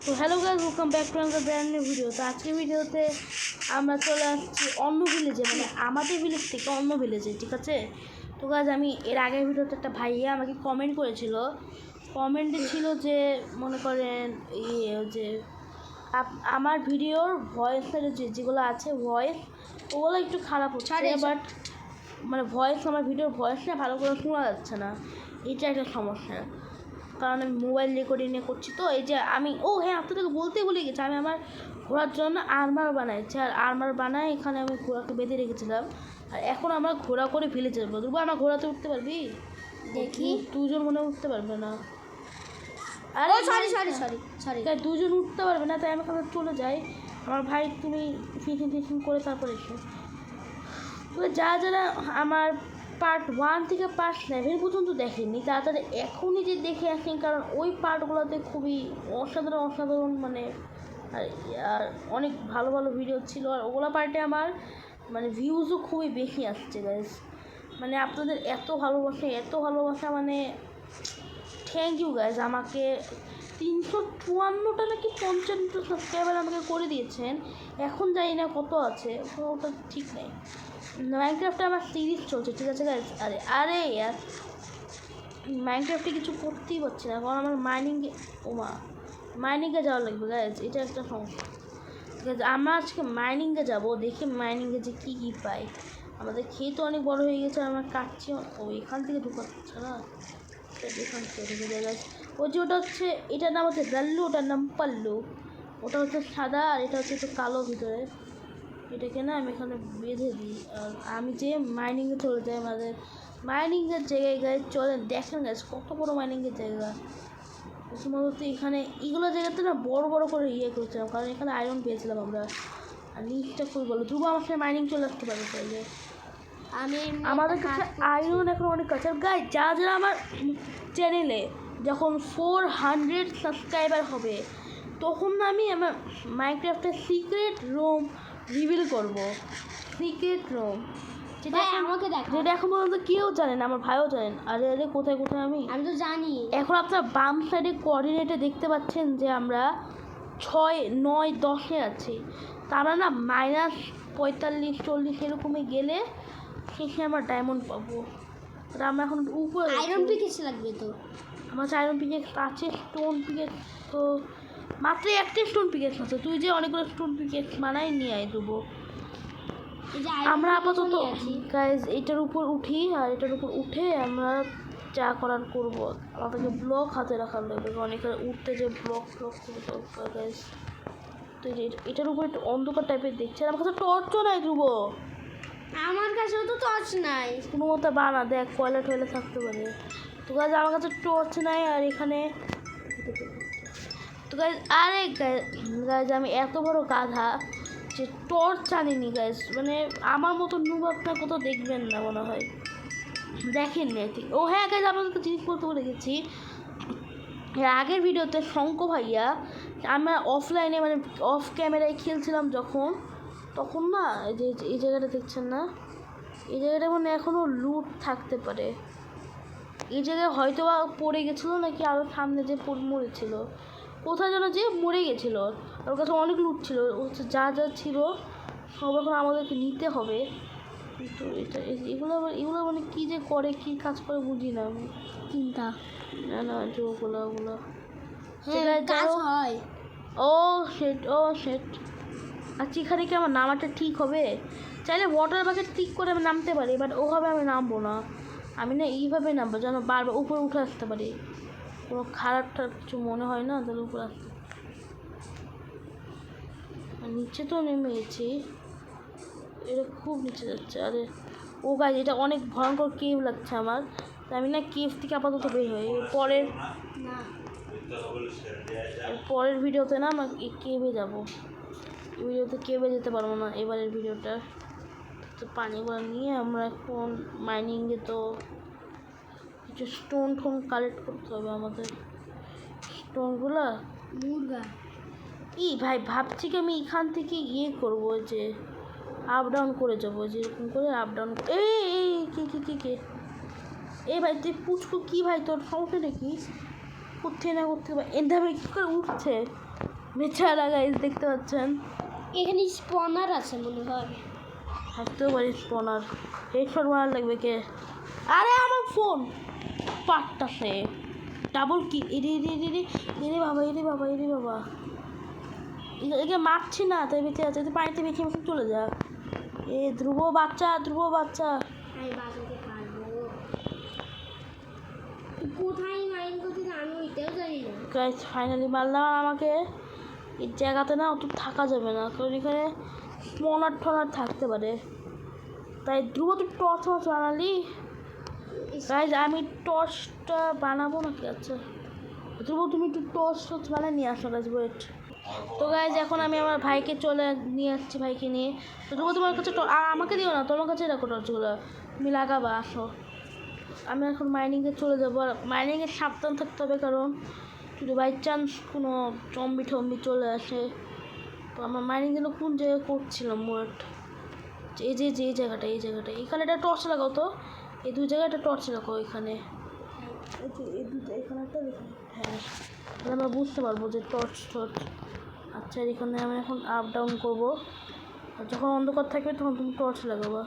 তো hello guys, welcome back to another brand new video. তো আজকের ভিডিওতে আমরা চলে আসছি অন্য ভিলেজে, মানে আমাদের ভিলেজ থেকে অন্য ভিলেজে, ঠিক আছে। তো গাইজ, আমি এর আগের ভিডিওতে একটা ভাইয়া আমাকে কমেন্ট করেছিল, কমেন্টে ছিল যে মনে করেন যে আমার ভিডিওর ভয়েসের যেগুলো আছে ভয়েস ওগুলো একটু খারাপ হচ্ছে, বাট মানে ভয়েস আমার ভিডিওর ভয়েসটা ভালো করে শোনা যাচ্ছে না, এটা একটা সমস্যা। কারণ আমি মোবাইল রেকর্ডিংয়ে করছি, তো এই যে আমি হ্যাঁ আপনাদেরকে বলতেই ভুলে গেছি, আমি আমার ঘোড়ার জন্য আর্মার বানাইছি, আর আর্মার বানায় এখানে আমি ঘোড়াকে বেঁধে রেখেছিলাম। আর এখন আমরা ঘোড়া করে ফেলে যাবো। দুর্গা, আমার ঘোড়াতে উঠতে পারবি? দেখি দুজন মনে উঠতে পারবে না। আরে সরি দুজন উঠতে পারবে না, তাই আমি এখানে চলে যাই। আমার ভাই তুমি ফিশিং করে তারপরে এসো। তো যারা আমার পার্ট 1 থেকে পার্ট 7 পর্যন্ত দেখেননি তাড়াতাড়ি এখনই যে দেখে আসেন, কারণ ওই পার্টগুলোতে খুবই অসাধারণ মানে আর অনেক ভালো ভালো ভিডিও ছিল। আর ওগুলো পার্টে আমার মানে ভিউজও খুবই বেশি আসছে গাইজ। মানে আপনাদের এত ভালোবাসা মানে থ্যাংক ইউ গাইজ। আমাকে 354টা নাকি 55টা সাবস্ক্রাইবার আমাকে করে দিয়েছেন। এখন জানি না কত আছে, ওটা ঠিক নেই। মাইনক্রাফটে আমার সিরিজ চলছে, ঠিক আছে গাইজ। আরে ইয়ার মাইনক্রাফটে কিছু করতেই পারছি না, কারণ আমার মাইনিংয়ে যাওয়া লাগবে গাইজ, এটা একটা সমস্যা। ঠিক আছে, আমরা আজকে মাইনিংয়ে যাবো, দেখি মাইনিংয়ে যে কী পাই। আমাদের খেয়ে তো অনেক বড় হয়ে গেছে, আমরা কাটছি। এখান থেকে ঢুকাচ্ছে না, এখান থেকে ঢুকে যায় গাইজ। ওই যে ওটা হচ্ছে, এটার নাম হচ্ছে রাল্লু, ওটার নাম পাল্লু। ওটা হচ্ছে সাদা আর এটা হচ্ছে একটু কালো ভিতরে। এটাকে না আমি এখানে বেঁধে দিই, আর আমি যে মাইনিংয়ে চলে যাই। আমাদের মাইনিংয়ের জায়গায় গাইজ চলেন দেখেন গাইজ, কত বড় মাইনিংয়ের জায়গা। প্রথমত এখানে এইগুলো জায়গাতে না বড় করে করেছিলাম, কারণ এখানে আয়রন পেয়েছিলাম আমরা। আর লিস্টটা খুবই বলো, ধ্রুব আমার সাথে মাইনিং চলে আসতে পারে চাইলে। আমাদের কাছে আয়রন এখন অনেক কাছে। গাইজ যারা আমার চ্যানেলে যখন 400 সাবস্ক্রাইবার হবে, তখন আমি আমার মাইনক্রাফটের সিক্রেট রুম রিভিল করব। সিক্রেট রুম যেটা এখন পর্যন্ত কেউ জানে না, আমার ভাইও জানেন। আরে কোথায় আমি তো জানি। এখন আপনার বাম সাইডে কোঅর্ডিনেটে দেখতে পাচ্ছেন যে আমরা 6, 9, 10-এ আছি। তারা না -45, 40 এরকমই গেলে শেষে আমরা ডায়মন্ড পাবো। আর আমরা এখন উপরে আয়রন পিকেক্স লাগবে তো। আমার আয়রন পিকেক্স আছে, স্টোন পিকেক্স তো মাত্র একটা স্টোন পিকেক্স আছে। তুই যে অনেকগুলো স্টোন পিকেক্স বানাই নিয়ে আয় দেবো। আমরা আপাতত গাইজ এটার উপর উঠি, আর এটার উপর উঠে আমরা যা করার করবো। আমাদেরকে ব্লক হাতে রাখার লাগবে, কারণ এখানে উঠতে যে ব্লক খুব দরকার গাইজ। তো এটার উপর একটু অন্ধকার টাইপের দেখছে। আমার কাছে টর্চও নাই ধ্রুব। আমার কাছেও তো টর্চ নাই। কোনো মতো বানা, দেখ কয়লা টয়লা থাকতে পারে। তো গাইজ আমার কাছে টর্চ নাই, আর এখানে তো গাইজ গাইজ আমি এত বড় গাধা যে টর্চ আনিনি গাইজ। মানে আমার মতো নুব আপনার কোথাও দেখবেন না মনে হয়, দেখেননি ঠিক। হ্যাঁ গাইজ, আপনাদেরকে জিনিস বলতে ভুলে গেছি। এর আগের ভিডিওতে শঙ্ক ভাইয়া আমরা অফলাইনে মানে অফ ক্যামেরায় খেলছিলাম যখন, তখন না এই জায়গাটা দেখছেন না, এই জায়গাটা মানে এখনও লুট থাকতে পারে। এই জায়গায় হয়তো বা পড়ে গেছিলো, নাকি আরও সামনে যে মরেছিল, কোথায় যেন যে মরে গেছিলো। ওর কাছে অনেক লুট ছিল, যা ছিল সব এখন আমাদেরকে নিতে হবে। কিন্তু এগুলো মানে কী যে করে, কী কাজ করে বুঝি না আমি। চিন্তা না যে ওগুলো হয়। সেট আচ্ছা, এখানে কি আমার নামাটা ঠিক হবে? চাইলে ওয়াটার বাকেট ঠিক করে আমি নামতে পারি, বাট ওভাবে আমি নামবো না। আমি না এইভাবে নামবো যেন বারবার উপরে উঠে আসতে পারি, কোনো খারাপ কিছু মনে হয় না, তাহলে উপরে আসতে। নিচে তো নেমে গেছি, এটা খুব নিচে যাচ্ছে। আরে গাইজ, এটা অনেক ভয়ঙ্কর কেভ লাগছে আমার। আমি না কেভ থেকে আপাতত বের হই। পরের ভিডিওতে না আমরা কেভে যাবো। এই ভিডিওতে কেভে যেতে পারবো না এবারের ভিডিওটা। তো পানিগুলো নিয়ে আমরা এখন মাইনিংয়ে তো কিছু স্টোন কালেক্ট করতে হবে আমাদের। স্টোনগুলো ভাই ভাবছি কি আমি এখান থেকে করবো, যে আপ ডাউন করে যাবো, যেরকম করে আপ ডাউন। কে ভাই তুই পুচকু কি ভাই, তোর সমস্যা নাকি? করতে না করতে এর ধাবে কী করে উঠছে? বেচারা গাইস দেখতে পাচ্ছেন। এখানে স্পনার আছে মনে হয়। থাকতেও পারি স্পনার। হেডশট মারা লাগবে কে? আরে আমার ফোন পাটটাছে। ডাবল কি? এরে এরে এরে এরে এরে বাবা, এরে বাবা, এরে বাবা। একে মারছি না তাই বেঁচে আছে। তুই পানিতে বেঁচে বেঁচে চলে যা। এ ধ্রুব বাচ্চা, ধ্রুব বাচ্চা। আমি বাঁচাতে পারবো। কোথায় মাইন করতে আমি ওইটাও জানি না। গাইস ফাইনালি মারলাম। আমাকে এই জায়গাতে না অত থাকা যাবে না, কারণ এখানে স্পনার টনার থাকতে পারে। তাই ধ্রুব তুই টর্চ মাছ বানালি? গাইজ আমি টর্চটা বানাবো নাকি? আচ্ছা ধ্রুব তুমি একটু টর্চ বানিয়ে নিয়ে আসো গাইজ, ওয়েট। তো গাইজ এখন আমি আমার ভাইকে চলে নিয়ে আসছি, ভাইকে নিয়ে। তো ধ্রুব তোমার কাছে আমাকে দিও না, তোমার কাছে রাখো টর্চগুলো, তুমি লাগাবা, আসো। আমি এখন মাইনিংয়ে চলে যাবো। আর মাইনিংয়ে সাবধান থাকতে হবে, কারণ যদি বাই চান্স কোনো জম্বি টম্বি চলে আসে। তো আমার মাইনিং যেন কোন জায়গায় করছিলাম, ওয়েট। এই যে এই জায়গাটা, এখানে একটা টর্চ লাগাও তো। এই দুই জায়গায় একটা টর্চ লাগাও এখানে। এই দুটো এখানে একটা, হ্যাঁ, তাহলে আমরা বুঝতে পারবো যে টর্চ। আচ্ছা এখানে আমি এখন আপ ডাউন করবো। আর যখন অন্ধকার থাকবে তখন তুমি টর্চ লাগাবা।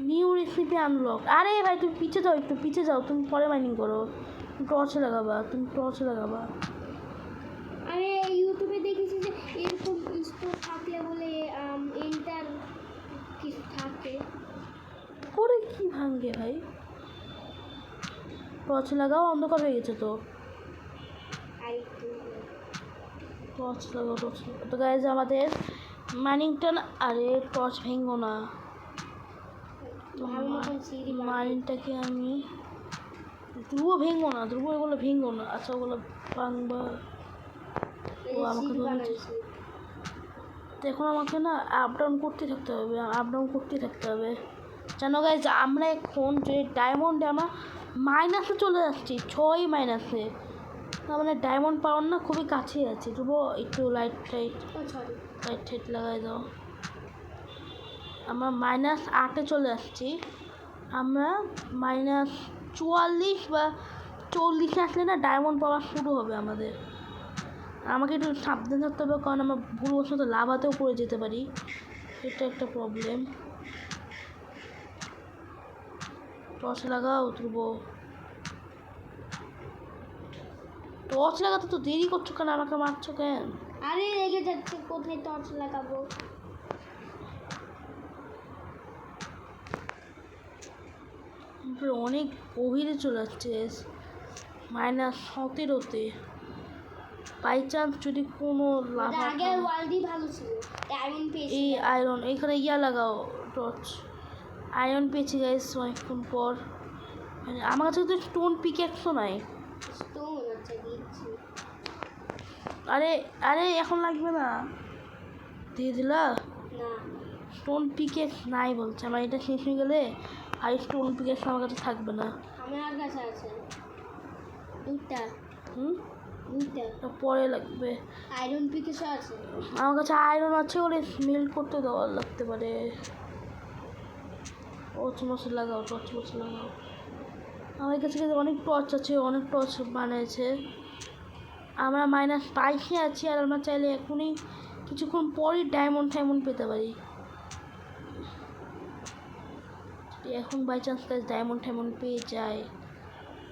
New recipe unlock. আরে ভাই তুমি পিছে যাও, একটু পিছে যাও, তুমি পরে মাইনিং করো। তুমি টর্চ লাগাবা। আরে ইউটিউবে দেখেছি যে এরকম স্টোর থাকলে বলে ইন্টার কিছু থাকে। করে কি ভাঙবে ভাই? টর্চ লাগাও, অন্ধকার হয়ে গেছে তো। টর্চ লাগাও। তো গাইজ আমাদের মাইনিংটা না, আরে টর্চ ভেঙো না। মাইনিংটাকে আমি ধ্রুব ভেঙো না, এগুলো ভেঙো না। আচ্ছা ওগুলো ভাঙবা। ও আমাকে ধরেছে। তো এখন আমাকে না আপ ডাউন করতে থাকতে হবে। জানো গাইজ আমরা এখন যে ডায়মন্ডে আমরা মাইনাসে চলে যাচ্ছি, 6 মাইনাসে। তার মানে ডায়মন্ড পাওয়ার না খুবই কাছে আছে। ধ্রুব একটু লাইট লাগাই দাও। আমরা -8-এ চলে আসছি। আমরা -44 বা 40 আসলে না ডায়মন্ড পাওয়া শুরু হবে আমাদের। আমাকে একটু সাবধান থাকতে হবে, কারণ আমরা ভুলবশত লাভাতেও পড়ে যেতে পারি, এটা একটা প্রবলেম। টর্চ লাগাও ধ্রুব। টর্চ লাগাতে তো দেরি করছো কেন? আমাকে মারছো কেন? আরে রেগে যাচ্ছে, কোথায় টর্চ লাগাবো? অনেক গভীরে চলে যাচ্ছে, -17-তে। বাই চান্স যদি কোনো লাভ আগে ওয়ার্ল্ডই ভালো ছিল, ডায়মন্ড পেয়েছি। এই আয়রন এখানে লাগাও টর্চ। আয়রন পেয়েছি গাইস অনেকক্ষণ পর। মানে আমার কাছে তো স্টোন পিকেক্সও নাই। স্টোন আচ্ছা দিচ্ছি। আরে এখন লাগবে না, দিয়ে দিলা। না স্টোন পিকেক্স নাই বলছে। আমার এটা শেষ হয়ে গেলে আর স্টোন পিকেক্স আমার কাছে থাকবে না। আমার কাছে আছে দুটা। দুটা পরে লাগবে। আয়রন পিকেসও আছে আমার কাছে। আয়রন আছে, ওরে স্মেল করতে দেওয়া লাগতে পারে। টর্চ লাগাও। আমার কাছে অনেক টর্চ আছে, অনেক টর্চ বানিয়েছে। আমরা -22-এ আছি, আর আমরা চাইলে এখনই কিছুক্ষণ পরই ডায়মন্ড পেতে পারি। এখন বাই চান্স গাইজ ডায়মন্ড পেয়ে যায়,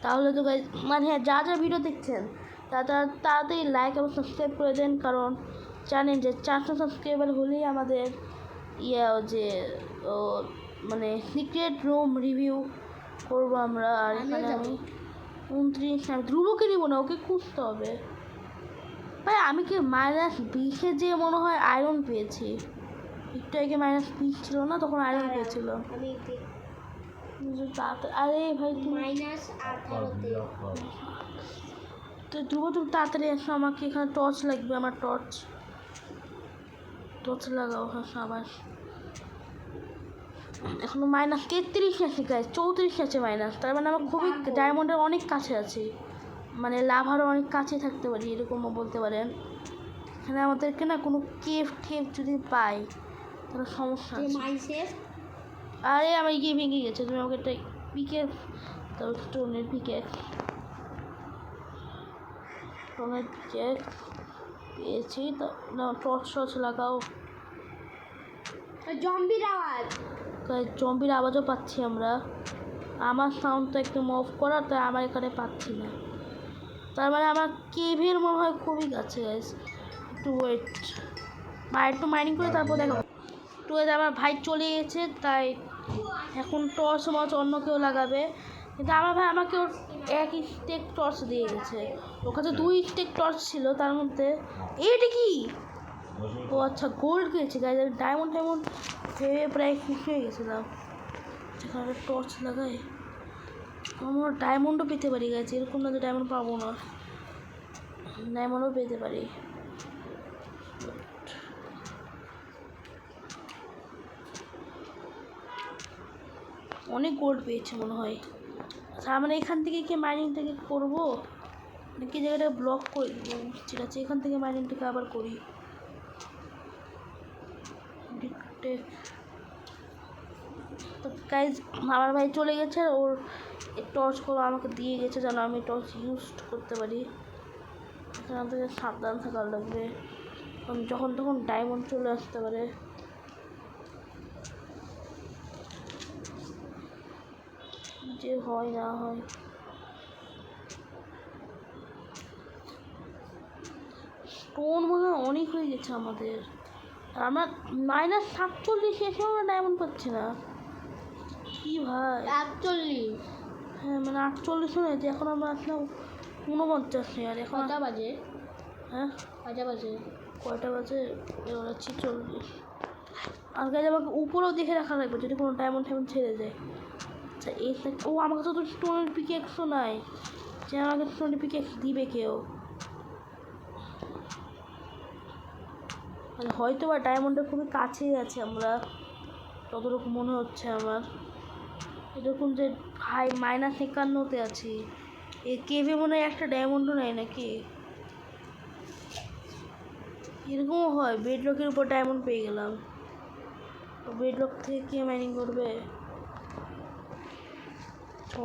তাহলে তো গাইজ মানে হ্যাঁ, যা ভিডিও দেখছেন তাড়াতাড়ি লাইক এবং সাবস্ক্রাইব করে দেন, কারণ জানেন যে 400 সাবস্ক্রাইবার হলেই আমাদের যে মানে সিক্রেট রুম রিভিউ করবো আমরা। আর এখানে আমি 29 আমি ধ্রুবকে নিব না, ওকে খুঁজতে হবে। ভাই আমি কি -20-এ যে মনে হয় আয়রন পেয়েছি। একটু আগে -20 ছিল না, তখন আয়রন পেয়েছিল। আরে ভাই -18-তে। তো ধ্রুব তুমি তাড়াতাড়ি এসো, আমাকে এখানে টর্চ লাগবে। আমার টর্চ লাগাও। হ্যাঁ আবার এখনো -33 আছে গাইজ, 34 আছে মাইনাস। তার মানে আমার খুবই ডায়মন্ডের অনেক কাছে আছে, মানে লাভারও অনেক কাছে থাকতে পারি, এরকমও বলতে পারেন। এখানে আমাদেরকে না কোনো কেভ যদি পাই তাহলে সমস্যা আছে। আরে আমার গিয়ে ভেঙে গেছে, তুমি আমাকে একটা পিকেক্স দাও, স্টোনের পিকেক্স। পেয়েছি তো, না টর্চ লাগাও। জম্বির আওয়াজ। জম্বির আওয়াজও পাচ্ছি আমরা। আমার সাউন্ড তো একদম অফ করা, তাই আমার এখানে পাচ্ছি না। তার মানে আমার কেভের মনে হয় খুবই কাছে গাইস। একটু ওয়েট, একটু মাইনিং করে তারপর দেখো। একটু আমার ভাই চলে গেছে, তাই এখন টর্চ মর্চ অন্য কেউ লাগাবে। কিন্তু আমার ভাই আমাকে ওর এক স্টেক টর্চ দিয়ে গেছে। ওর কাছে 2 স্টেক টর্চ ছিল, তার মধ্যে এইটা কি, ও আচ্ছা গোল্ড পেয়েছে গাইজ। আমি ডায়মন্ড ভেবে প্রায় খুশি হয়ে গেছিলাম। যেখানে টর্চ লাগাই আমরা ডায়মন্ডও পেতে পারি গেছে, এরকম না যে ডায়মন্ড পাবো না, ডায়মন্ডও পেতে পারি। অনেক গোল্ড পেয়েছে মনে হয়। আচ্ছা আমরা এখান থেকে কি মাইনিংটাকে করবো নাকি জায়গাটা ব্লক করে দেবো? ঠিক আছে, এখান থেকে মাইনিংটাকে আবার করি। তো গাইজ আমার ভাই চলে গেছে, ওর টর্চ করে আমাকে দিয়ে গেছে যেন আমি টর্চ ইউজ করতে পারি। এখান থেকে সাবধান থাকার লাগবে, কারণ যখন তখন ডায়মন্ড চলে আসতে পারে। যে হয় না হয়। স্টোন মনে হয় অনেক হয়ে গেছে আমাদের। আমরা -47 এসেও আমরা ডায়মন্ড পাচ্ছি না। কি ভাই 48? হ্যাঁ মানে 48 হয়েছে, এখন আমরা আসলাম 49 আর এখন কটা বাজে? হ্যাঁ কটা বাজে? কয়টা বাজে? এবার 46। আর গাছ আমাকে উপরেও দেখে রাখা লাগবে যদি কোনো ডায়মন্ড ছেড়ে যায়। আচ্ছা এই ও আমার কাছে তো স্টোনের পিকেক্সও নাই, যে আমাকে স্টোনের পিকেক্স দিবে কেউ। মানে হয়তো বা ডায়মন্ডের খুবই কাছেই আছে আমরা, ততটুকু মনে হচ্ছে আমার। এরকম যে ভাই -51-তে আছি, এই কেভে মনে হয় একটা ডায়মন্ডও নেয় নাকি, এরকমও হয়। বেডলকের উপর ডায়মন্ড পেয়ে গেলাম, বেডলক থেকে কে মাইনিং করবে?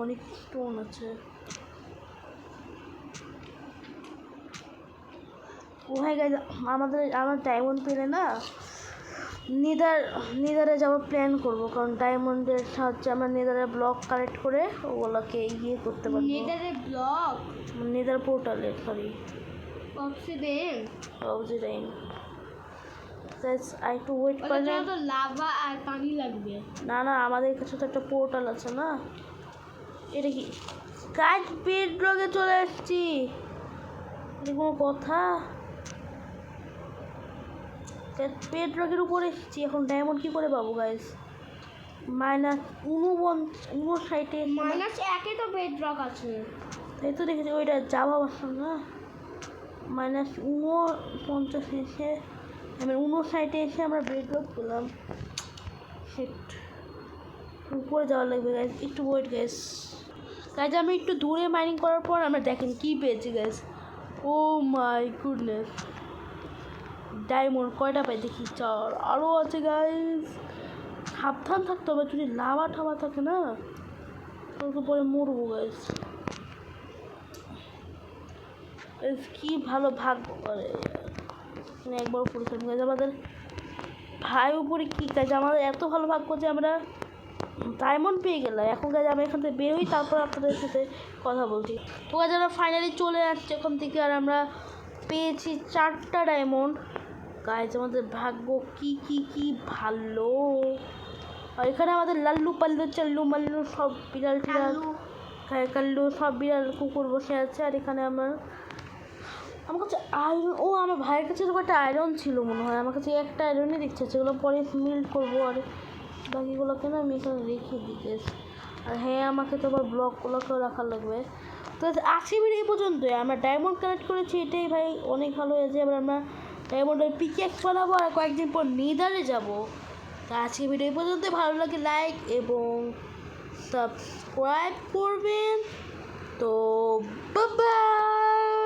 অনেক স্টোন আছে। ও হ্যাঁ গাইজ আমার ডায়মন্ড পেলে না নেদারে যাওয়ার প্ল্যান করব, কারণ ডায়মন্ডের সাহায্যে আমরা নেদারের ব্লক কালেক্ট করে ওগুলোকে ইয়ে করতে পারবো। নেদারে ব্লক? নেদার পোর্টালে সরি অবসিডিয়ান আই টু ওয়েট করে। তো লাভা আর পানি লাগবে। না আমাদের কাছে তো একটা পোর্টাল আছে না। এটা কি গাইজ বেড ব্লকে চলে এসেছি, এটা কোনো কথা? বেড ব্লকের উপরে এসেছি, এখন ডায়মন্ড কী করে পাবো গাইজ? -59 -1 তো বেড রক আছে, তাই তো দেখেছি ওইটা যাওয়া বাসন না। -49 এসে আমি 59 এসে আমরা বেড রক পেলাম। সেট উপরে যাওয়া লাগবে গাইজ, একটু ওয়েট গাইজ। আমি একটু দূরে মাইনিং করার পর আমরা দেখেন কি পেয়েছি guys. Oh my goodness, diamond কয়টা পাই দেখি, 4 আরও আছে গাইজ। সাবধান থাকতে হবে, যদি লাভা ঠাবা থাকে না তো পরে মরবো গাইজ। কি ভালো ভাগ্য করে একবার পরিশ্রম গাইজ আমাদের ভাই উপরে কি কাজ, আমাদের এত ভালো ভাগ্য যে আমরা ডায়মন্ড পেয়ে গেলাম। এখন গাইজ আমরা এখান থেকে বেরোই, তারপর আপনাদের সাথে কথা বলছি। তো গাইজ আমরা ফাইনালি চলে আসছি এখান থেকে, আর আমরা পেয়েছি 4টা ডায়মন্ড। গাইজ আমাদের ভাগ্য কি ভালো। আর এখানে আমাদের লাল্লু পাল্লু চাল্লু মাল্লু সব বিড়াল টিড়াল কাল্লু সব বিড়াল কুকুর বসে আছে। আর এখানে আমার কাছে আয়রন, আমার ভাইয়ের কাছে তো একটা আয়রন ছিল মনে হয়, আমার কাছে একটা আয়রনই দেখছে, সেগুলো পরে মিল্ট করবো। আর বাকিগুলোকে না আমি এখানে রেখে দিতে। আর হ্যাঁ আমাকে তো আবার ব্লকগুলোকেও রাখার লাগবে। তো আজকে ভিডিও এই পর্যন্তই। আমরা ডায়মন্ড কালেক্ট করেছি, এটাই ভাই অনেক ভালো হয়েছে। এবার আমরা ডায়মন্ডের পিকেক্স বানাবো আর কয়েকদিন পর নেদারে যাবো। তো আজকে ভিডিও এই পর্যন্ত, ভালো লাগে লাইক এবং সাবস্ক্রাইব করবেন। তো বাই বাই।